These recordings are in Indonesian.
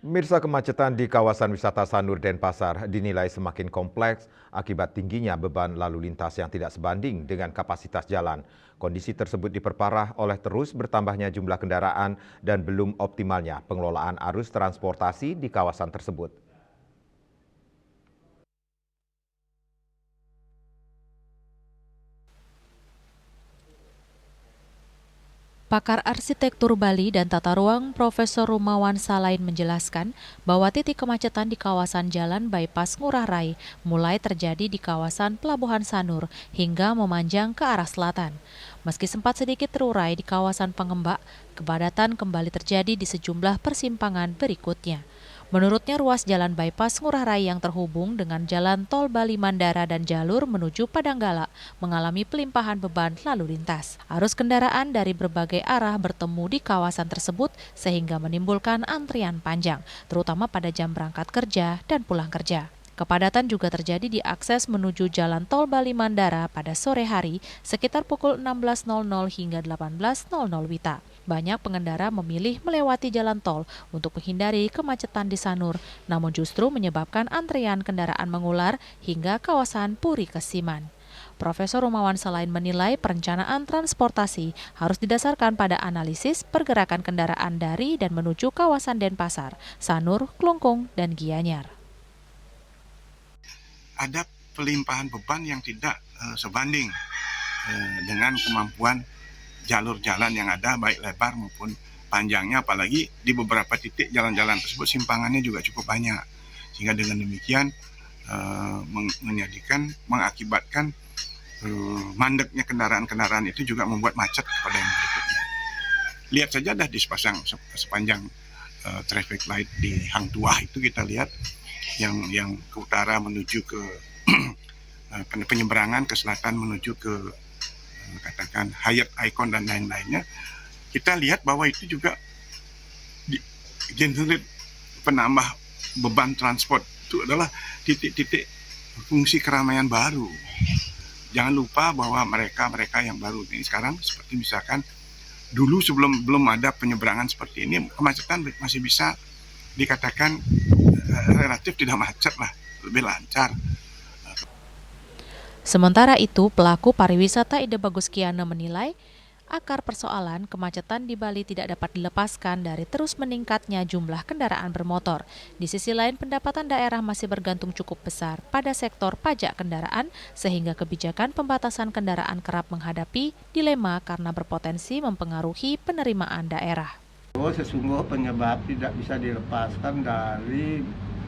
Mirsa, kemacetan di kawasan wisata Sanur Denpasar dinilai semakin kompleks akibat tingginya beban lalu lintas yang tidak sebanding dengan kapasitas jalan. Kondisi tersebut diperparah oleh terus bertambahnya jumlah kendaraan dan belum optimalnya pengelolaan arus transportasi di kawasan tersebut. Pakar arsitektur Bali dan tata ruang Profesor Rumawan Salain menjelaskan bahwa titik kemacetan di kawasan Jalan Bypass Ngurah Rai mulai terjadi di kawasan Pelabuhan Sanur hingga memanjang ke arah selatan. Meski sempat sedikit terurai di kawasan Pengembak, kepadatan kembali terjadi di sejumlah persimpangan berikutnya. Menurutnya ruas jalan bypass Ngurah Rai yang terhubung dengan jalan tol Bali Mandara dan jalur menuju Padanggala mengalami pelimpahan beban lalu lintas. Arus kendaraan dari berbagai arah bertemu di kawasan tersebut sehingga menimbulkan antrian panjang, terutama pada jam berangkat kerja dan pulang kerja. Kepadatan juga terjadi di akses menuju jalan tol Bali Mandara pada sore hari sekitar pukul 16.00 hingga 18.00 WITA. Banyak pengendara memilih melewati jalan tol untuk menghindari kemacetan di Sanur, namun justru menyebabkan antrean kendaraan mengular hingga kawasan Puri Kesiman. Profesor Rumawan Salain menilai perencanaan transportasi harus didasarkan pada analisis pergerakan kendaraan dari dan menuju kawasan Denpasar, Sanur, Klungkung, dan Gianyar. Ada pelimpahan beban yang tidak sebanding dengan kemampuan jalur jalan yang ada, baik lebar maupun panjangnya, apalagi di beberapa titik jalan-jalan tersebut simpangannya juga cukup banyak, sehingga dengan demikian mengakibatkan mandeknya kendaraan-kendaraan itu juga membuat macet kepada yang berikutnya. Lihat saja dah di sepanjang traffic light di Hang Tuah itu kita lihat yang ke utara menuju ke penyeberangan, ke selatan menuju ke katakan Hyatt Icon dan lain-lainnya, kita lihat bahwa itu juga generate penambah beban transport. Itu adalah titik-titik fungsi keramaian baru. Jangan lupa bahwa mereka yang baru ini sekarang, seperti misalkan dulu belum ada penyeberangan seperti ini, kemacetan masih bisa dikatakan relatif tidak macet lah, lebih lancar. Sementara itu, pelaku pariwisata Ide Bagus Kiana menilai akar persoalan kemacetan di Bali tidak dapat dilepaskan dari terus meningkatnya jumlah kendaraan bermotor. Di sisi lain, pendapatan daerah masih bergantung cukup besar pada sektor pajak kendaraan, sehingga kebijakan pembatasan kendaraan kerap menghadapi dilema karena berpotensi mempengaruhi penerimaan daerah. Sesungguhnya penyebab tidak bisa dilepaskan dari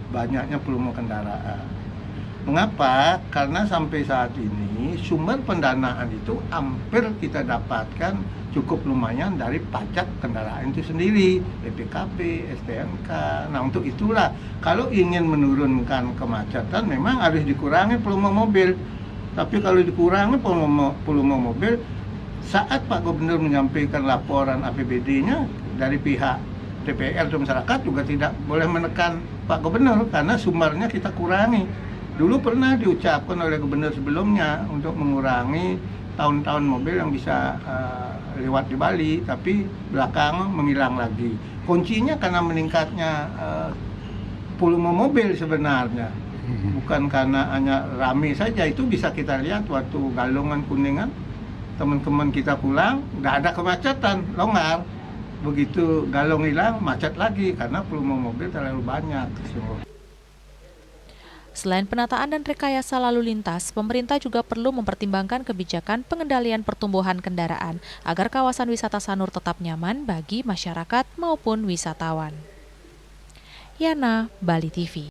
banyaknya volume kendaraan. Mengapa? Karena sampai saat ini sumber pendanaan itu hampir kita dapatkan cukup lumayan dari pajak kendaraan itu sendiri, BPKB, STNK. Nah, untuk itulah kalau ingin menurunkan kemacetan memang harus dikurangi volume mobil. Tapi kalau dikurangi volume mobil, saat Pak Gubernur menyampaikan laporan APBD-nya dari pihak DPR atau masyarakat juga tidak boleh menekan Pak Gubernur karena sumbernya kita kurangi. Dulu pernah diucapkan oleh gubernur sebelumnya untuk mengurangi tahun-tahun mobil yang bisa lewat di Bali, tapi belakangan menghilang lagi. Kuncinya karena meningkatnya volume mobil sebenarnya, bukan karena hanya rame saja. Itu bisa kita lihat waktu Galungan Kuningan, teman-teman kita pulang, nggak ada kemacetan, longgar. Begitu Galung hilang, macet lagi karena volume mobil terlalu banyak. Selain penataan dan rekayasa lalu lintas, pemerintah juga perlu mempertimbangkan kebijakan pengendalian pertumbuhan kendaraan agar kawasan wisata Sanur tetap nyaman bagi masyarakat maupun wisatawan. Yana, Bali TV.